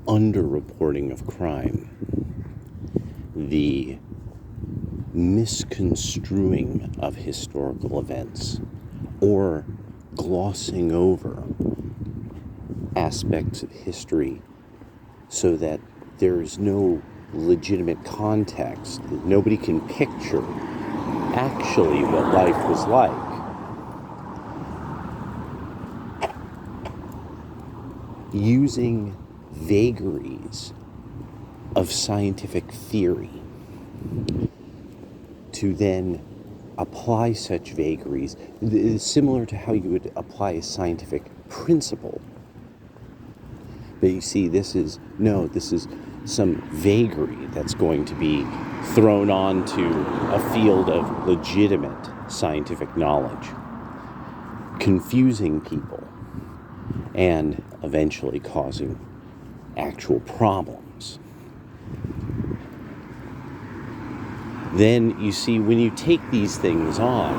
underreporting of crime, the misconstruing of historical events, or glossing over aspects of history so that there's no legitimate context, that nobody can picture actually what life was like. Using vagaries of scientific theory to then apply such vagaries, similar to how you would apply a scientific principle. But you see, this is some vagary that's going to be thrown onto a field of legitimate scientific knowledge, confusing people, and eventually causing actual problems. Then you see, when you take these things on,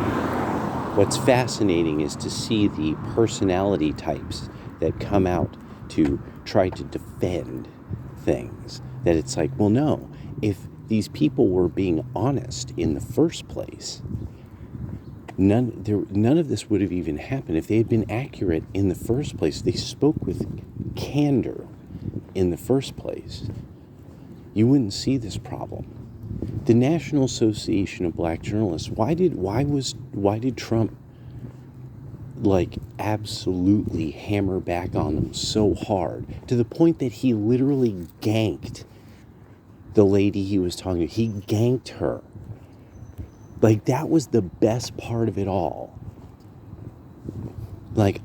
what's fascinating is to see the personality types that come out to try to defend things. That it's like, well, no, if these people were being honest in the first place, none of this would have even happened. If they had been accurate in the first place, they spoke with candor in the first place, you wouldn't see this problem. The National Association of Black Journalists, why did Trump absolutely hammer back on them so hard, to the point that he literally ganked the lady he was talking to? He ganked her. That was the best part of it all.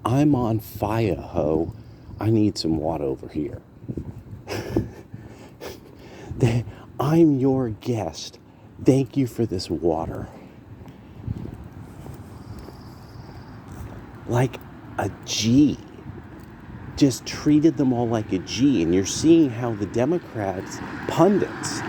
I'm on fire, ho. I need some water over here. I'm your guest. Thank you for this water. Like a G. Just treated them all like a G. And you're seeing how the Democrats, pundits,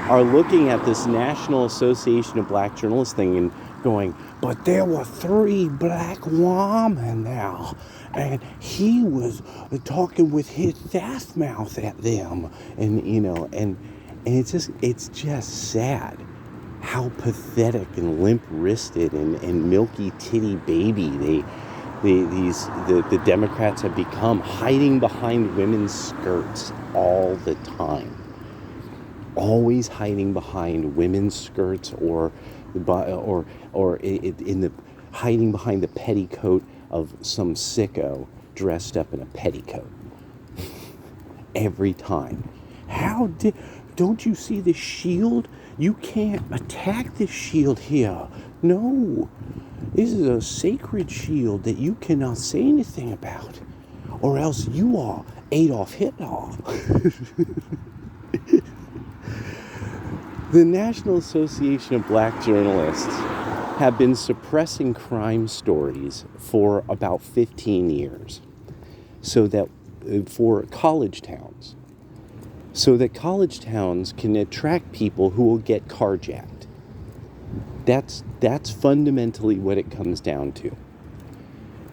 are looking at this National Association of Black Journalists thing and going, but there were 3 black women now, and he was talking with his Sassmouth at them, and it's just sad how pathetic and limp-wristed and milky titty baby the Democrats have become, hiding behind women's skirts all the time. Always hiding behind women's skirts or hiding behind the petticoat of some sicko dressed up in a petticoat. Every time. Don't you see the shield? You can't attack this shield here. No. This is a sacred shield that you cannot say anything about, or else you are Adolf Hitler. The National Association of Black Journalists have been suppressing crime stories for about 15 years, for college towns, so that college towns can attract people who will get carjacked. That's fundamentally what it comes down to.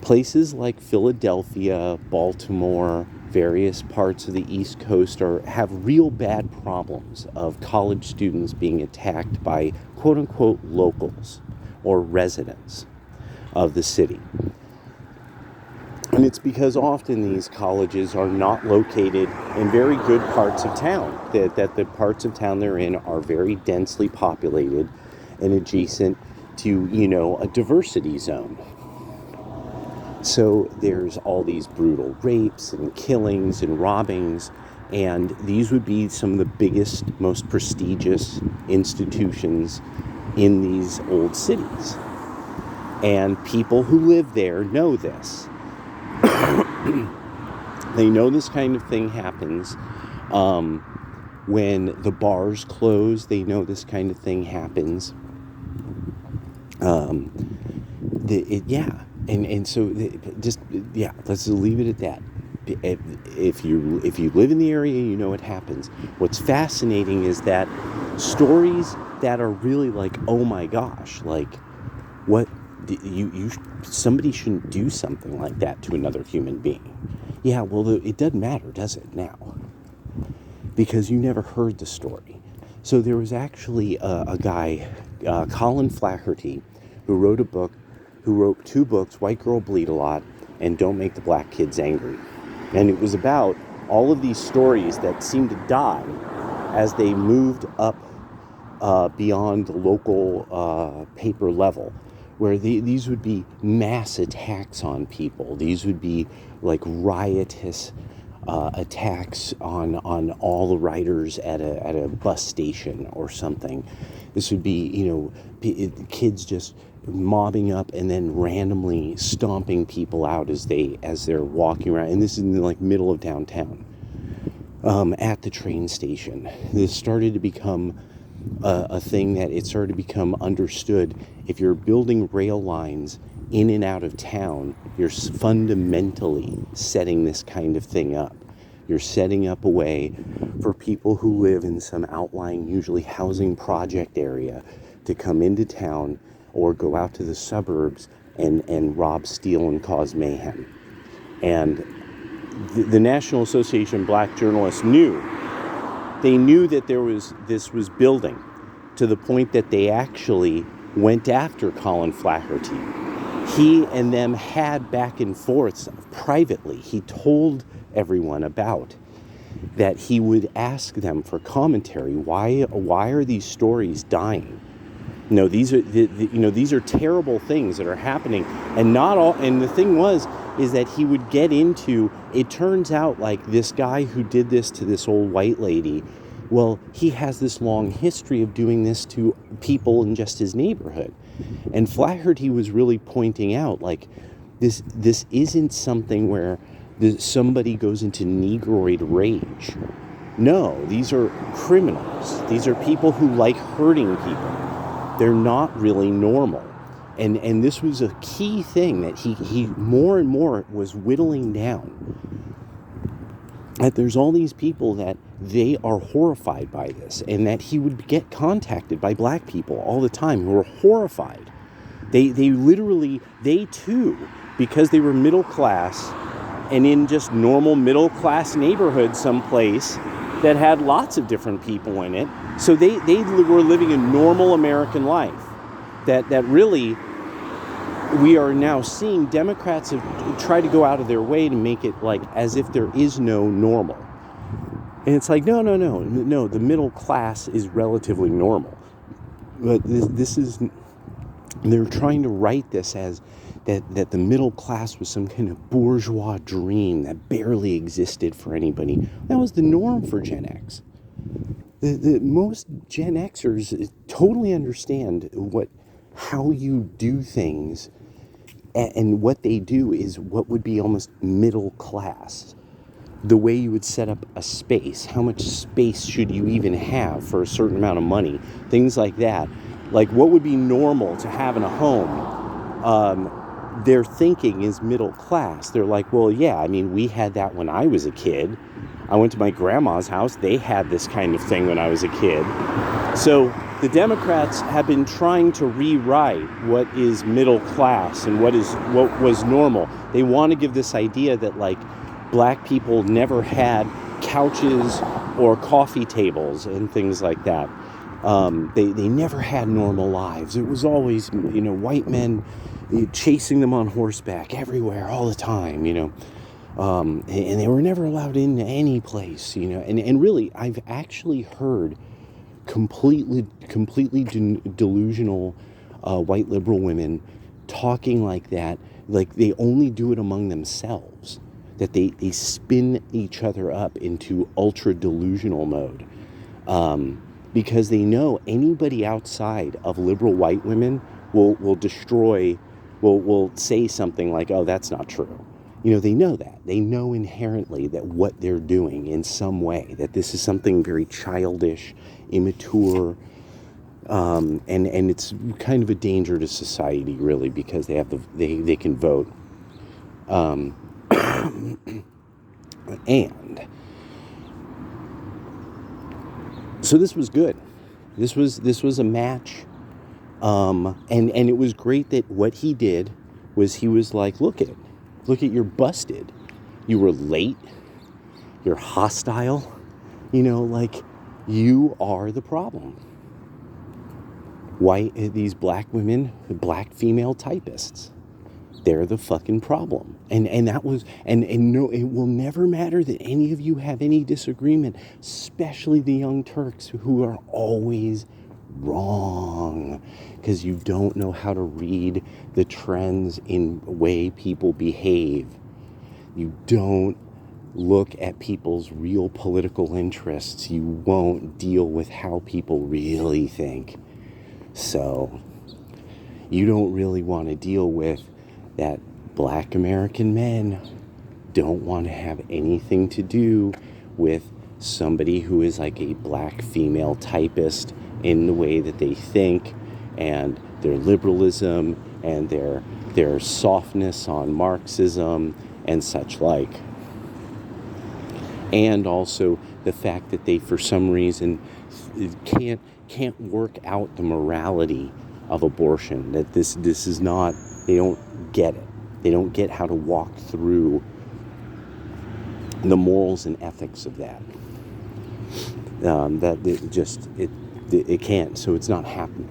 Places like Philadelphia, Baltimore, various parts of the East Coast have real bad problems of college students being attacked by quote-unquote locals or residents of the city. And it's because often these colleges are not located in very good parts of town, that the parts of town they're in are very densely populated and adjacent to, a diversity zone. So there's all these brutal rapes and killings and robbings, and these would be some of the biggest, most prestigious institutions in these old cities. And people who live there know this. They know this kind of thing happens. When the bars close, they know this kind of thing happens. Let's leave it at that. If you live in the area, you know it happens. What's fascinating is that stories that are really like, oh my gosh, what somebody shouldn't do something like that to another human being. Yeah, well, it doesn't matter, does it now? because you never heard the story. So there was actually a guy, Colin Flaherty, who wrote two books, White Girl Bleed a Lot and Don't Make the Black Kids Angry. And it was about all of these stories that seemed to die as they moved up beyond the local paper level, where these would be mass attacks on people. These would be like riotous attacks on all the writers at a bus station or something. This would be, kids just mobbing up and then randomly stomping people out as they're walking around. And this is in the middle of downtown, at the train station. This started to become a thing that it started to become understood. If you're building rail lines in and out of town, you're fundamentally setting this kind of thing up. You're setting up a way for people who live in some outlying, usually housing project area, to come into town or go out to the suburbs and rob, steal, and cause mayhem. And the National Association of Black Journalists knew that this was building, to the point that they actually went after Colin Flaherty. He and them had back and forths privately. He told everyone about that he would ask them for commentary. Why are these stories dying? These are terrible things that are happening, and not all. And the thing is that he would get into. It turns out like this guy who did this to this old white lady, well, he has this long history of doing this to people in just his neighborhood. And Flaherty was really pointing out, like, this isn't something where somebody goes into negroid rage. No, these are criminals. These are people who like hurting people. They're not really normal. And this was a key thing that he more and more was whittling down. That there's all these people that they are horrified by this, and that he would get contacted by black people all the time who were horrified. They too, because they were middle class and in just normal middle class neighborhood someplace that had lots of different people in it. So they were living a normal American life that really we are now seeing Democrats have tried to go out of their way to make it like as if there is no normal. And it's like, no, the middle class is relatively normal. But this is, they're trying to write this as that the middle class was some kind of bourgeois dream that barely existed for anybody. That was the norm for Gen X. The most Gen Xers totally understand how you do things, and what they do is what would be almost middle class. The way you would set up a space, how much space should you even have for a certain amount of money, things like that. Like what would be normal to have in a home, their thinking is middle class. They're like, well, yeah, I mean, we had that when I was a kid. I went to my grandma's house. They had this kind of thing when I was a kid. So the Democrats have been trying to rewrite what is middle class and what was normal. They want to give this idea that like black people never had couches or coffee tables and things like that. They never had normal lives. It was always, white men chasing them on horseback everywhere all the time, and they were never allowed into any place, and really I've actually heard completely delusional white liberal women talking like that, like they only do it among themselves, that they spin each other up into ultra delusional mode, because they know anybody outside of liberal white women will say something like, oh, that's not true. They know that. They know inherently that what they're doing in some way, that this is something very childish, immature, and it's kind of a danger to society, really, because they can vote. And so this was good. This was a match. And it was great that what he did was he was like, look at you're busted. You were late. You're hostile. Like, you are the problem. These black women, black female typists, they're the fucking problem. And no, it will never matter that any of you have any disagreement, especially the Young Turks, who are always wrong because you don't know how to read the trends in way people behave. You don't look at people's real political interests. You won't deal with how people really think. So you don't really want to deal with that black American men don't want to have anything to do with somebody who is like a black female typist in the way that they think, and their liberalism and their softness on Marxism and such like. And also the fact that they, for some reason, can't work out the morality of abortion. That this is not, they don't get it. They don't get how to walk through the morals and ethics of that. It can't, so it's not happening.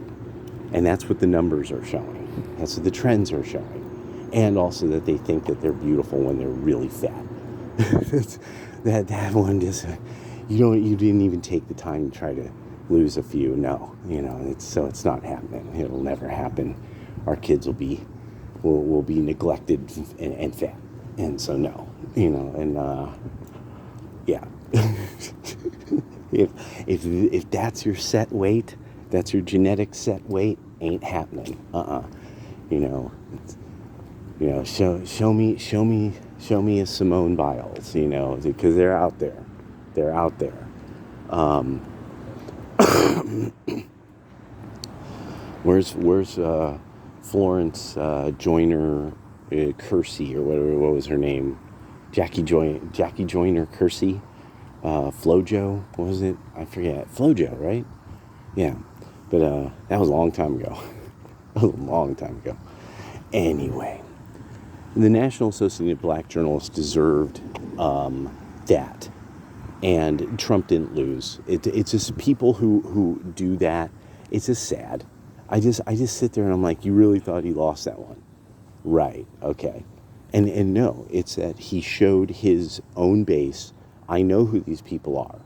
And that's what the numbers are showing. That's what the trends are showing. And also that they think that they're beautiful when they're really fat. that one just, you didn't even take the time to try to lose a few. No, it's not happening. It'll never happen. Our kids will be neglected and fat. And so no, yeah. if that's your set weight, that's your genetic set weight, ain't happening. Show me a Simone Biles, because they're out there. They're out there. Where's Florence Joyner Kersey, or whatever, what was her name? Jackie Joyner Kersey, Flojo, what was it? I forget. Flojo, right? Yeah, but that was a long time ago. Anyway, the National Association of Black Journalists deserved that, and Trump didn't lose. It's just people who do that. It's just sad. I just sit there and I'm like, you really thought he lost that one? Right, okay. And no, it's that he showed his own base. I know who these people are.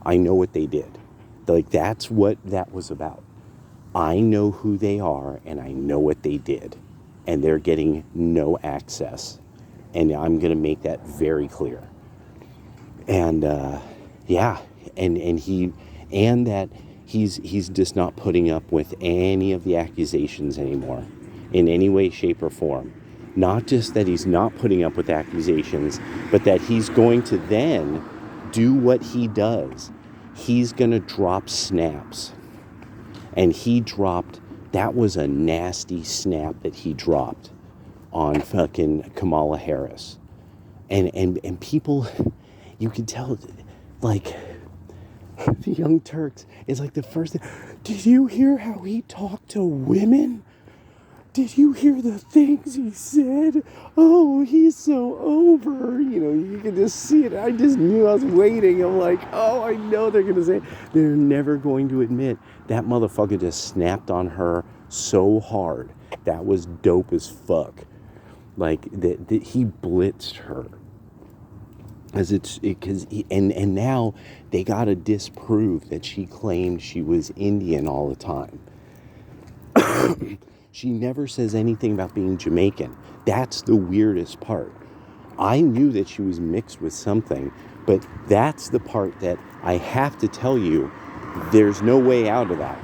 I know what they did. Like, that's what that was about. I know who they are, and I know what they did. And they're getting no access. And I'm going to make that very clear. And, and that he's just not putting up with any of the accusations anymore in any way, shape, or form. Not just that he's not putting up with accusations, but that he's going to then do what he does. He's going to drop snaps. And that was a nasty snap that he dropped on fucking Kamala Harris. And people, you can tell, like, the Young Turks is like the first thing. Did you hear how he talked to women? Did you hear the things he said? Oh, he's so over. You can just see it. I just knew. I was waiting. I'm like, oh, I know they're going to say. They're never going to admit that motherfucker just snapped on her so hard. That was dope as fuck. Like, that he blitzed her. And now they got to disprove that she claimed she was Indian all the time. She never says anything about being Jamaican. That's the weirdest part. I knew that she was mixed with something, but that's the part that I have to tell you, there's no way out of that.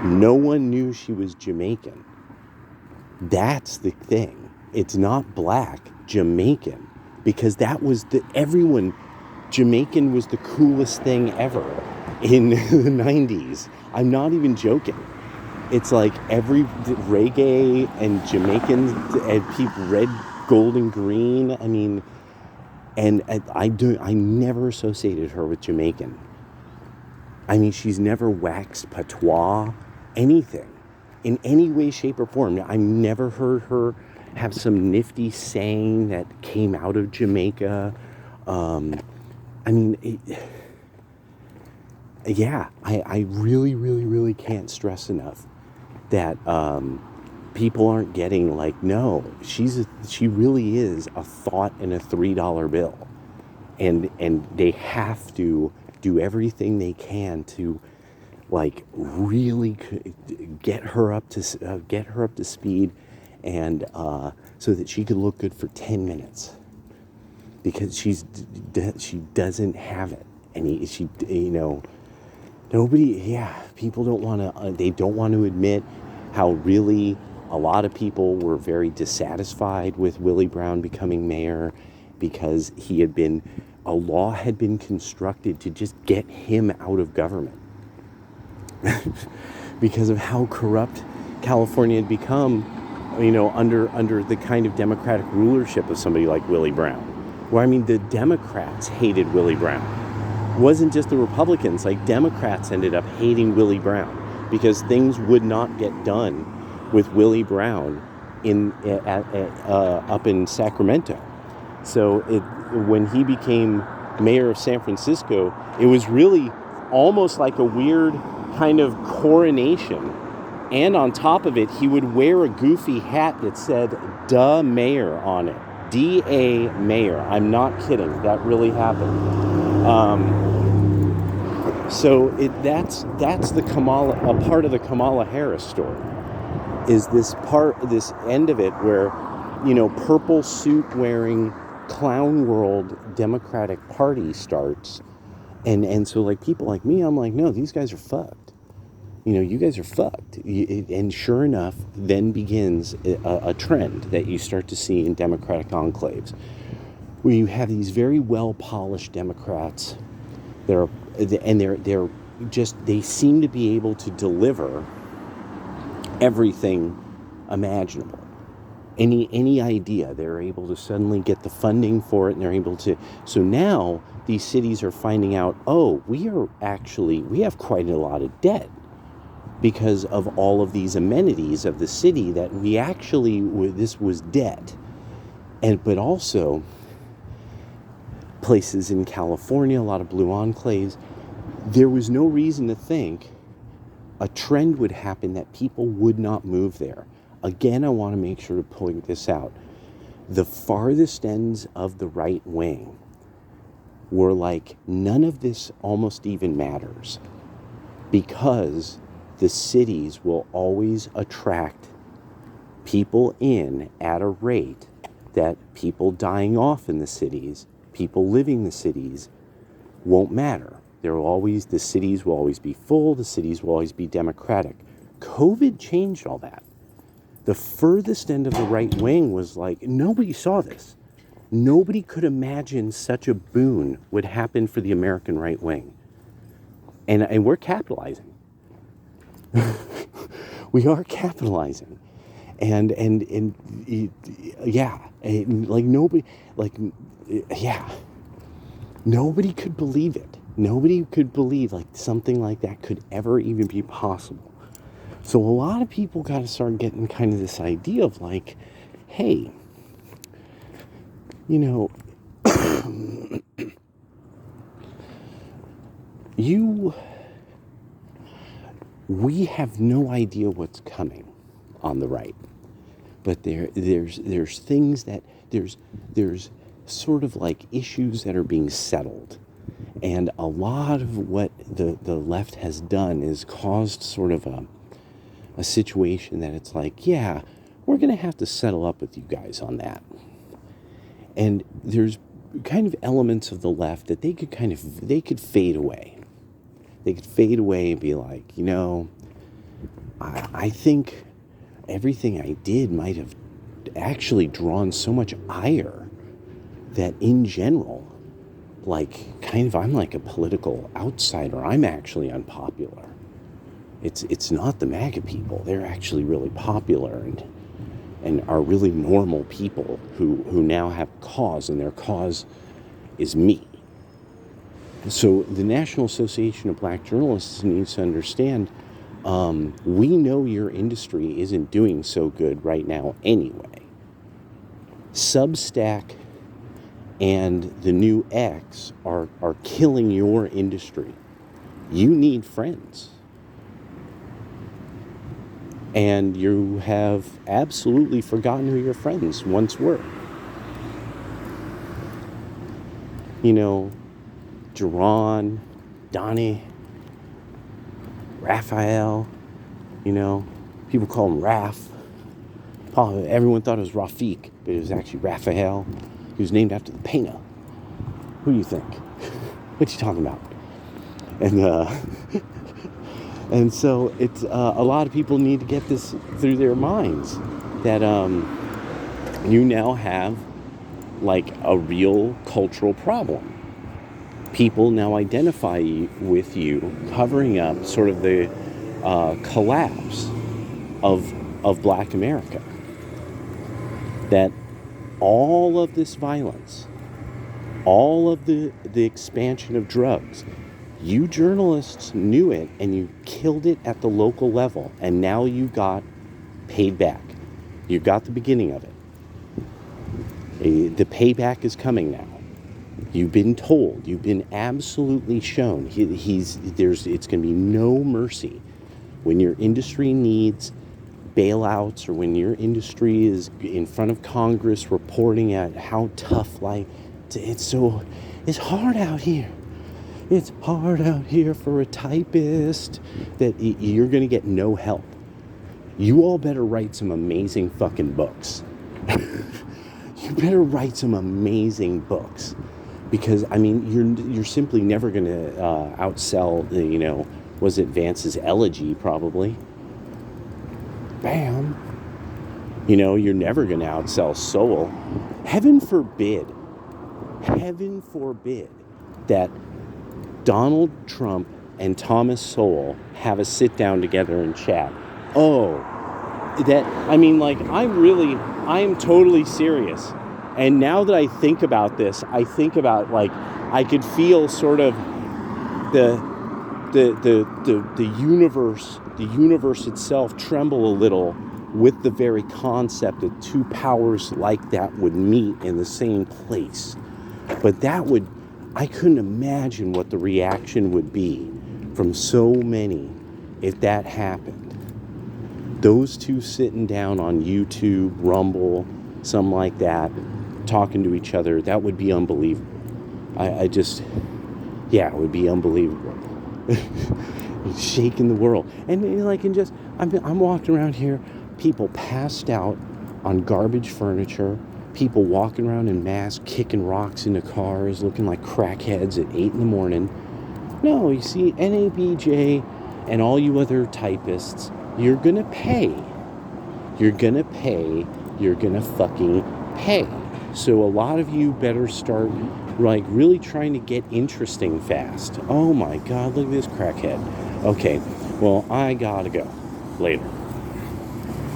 No one knew she was Jamaican. That's the thing. It's not black, Jamaican. Because that was Jamaican was the coolest thing ever in the 90s. I'm not even joking. It's like every reggae and Jamaicans and people, red, gold, and green. I mean, and I never associated her with Jamaican. I mean, she's never waxed patois, anything, in any way, shape, or form. I've never heard her have some nifty saying that came out of Jamaica. I I mean, I really, really, really can't stress enough that people aren't getting like, no, she really is a thought in a $3 bill, and they have to do everything they can to like really get her up to speed, and so that she could look good for 10 minutes, because she doesn't have it, and people don't want to, they don't want to admit how really a lot of people were very dissatisfied with Willie Brown becoming mayor, because a law had been constructed to just get him out of government because of how corrupt California had become, under the kind of democratic rulership of somebody like Willie Brown. Where, I mean, the Democrats hated Willie Brown. It wasn't just the Republicans, like Democrats ended up hating Willie Brown because things would not get done with Willie Brown up in Sacramento. So when he became mayor of San Francisco, it was really almost like a weird kind of coronation. And on top of it, he would wear a goofy hat that said "Da Mayor" on it. D-A Mayor. I'm not kidding. That really happened. So that's the a part of the Kamala Harris story. Is this end of it where, purple suit wearing clown world Democratic Party starts, and so like people like me, I'm like, no, these guys are fucked. You guys are fucked. And sure enough, then begins a trend that you start to see in Democratic enclaves, where you have these very well polished Democrats. They seem to be able to deliver everything imaginable. Any idea, they're able to suddenly get the funding for it, and they're able to. So now these cities are finding out, we have quite a lot of debt because of all of these amenities of the city, that this was debt. But also places in California, a lot of blue enclaves, there was no reason to think a trend would happen that people would not move there. Again, I want to make sure to point this out. The farthest ends of the right wing were like, none of this almost even matters, because the cities will always attract people in at a rate that people dying off in the cities, people living in the cities, won't matter. The cities will always be full, the cities will always be democratic. COVID changed all that. The furthest end of the right wing was like, nobody saw this. Nobody could imagine such a boon would happen for the American right wing. And we're capitalizing. We are capitalizing. Nobody could believe it. Nobody could believe like something like that could ever even be possible. So a lot of people got to start getting kind of this idea of like, hey, we have no idea what's coming on the right, but there's things that there's sort of like issues that are being settled, and a lot of what the left has done is caused sort of a situation that it's like, yeah, we're gonna have to settle up with you guys on that. And there's kind of elements of the left that they could fade away. They could fade away and be like, I think everything I did might have actually drawn so much ire that in general, like, kind of, I'm like a political outsider. I'm actually unpopular. It's not the MAGA people. They're actually really popular and are really normal people who now have a cause, and their cause is me. So the National Association of Black Journalists needs to understand, we know your industry isn't doing so good right now anyway. Substack and the new X are killing your industry. You need friends. And you have absolutely forgotten who your friends once were. You know, Jerron, Donnie, Raphael, you know, people call him Raph. Everyone thought it was Rafiq, but it was actually Raphael. He was named after the painter. Who do you think? What you talking about? And so it's a lot of people need to get this through their minds that you now have like a real cultural problem. People now identify with you covering up sort of the collapse of Black America. That all of this violence, all of the expansion of drugs, you journalists knew it and you killed it at the local level, and now you got paid back. You got the beginning of it. The payback is coming now. You've been told, you've been absolutely shown. It's going to be no mercy when your industry needs bailouts, or when your industry is in front of Congress reporting at how tough life. It's hard out here. It's hard out here for a typist. That you're going to get no help. You all better write some amazing fucking books. You better write some amazing books, because I mean you're simply never going to outsell was it Vance's Elegy probably. Bam. You're never going to outsell Soul. Heaven forbid that Donald Trump and Thomas Sowell have a sit down together and chat. I am totally serious. And now that I think about this, I think about I could feel sort of the universe itself tremble a little with the very concept that two powers like that would meet in the same place. But I couldn't imagine what the reaction would be from so many if that happened. Those two sitting down on YouTube, Rumble, something like that, talking to each other, that would be unbelievable. It would be unbelievable. Shaking the world. And I'm walking around here, people passed out on garbage furniture, people walking around in masks, kicking rocks into cars, looking like crackheads at 8 a.m. No, you see, NABJ and all you other typists, you're gonna pay. You're gonna pay. You're gonna fucking pay. So a lot of you better start really trying to get interesting fast. Oh my God, look at this crackhead. Okay, well, I gotta go. Later.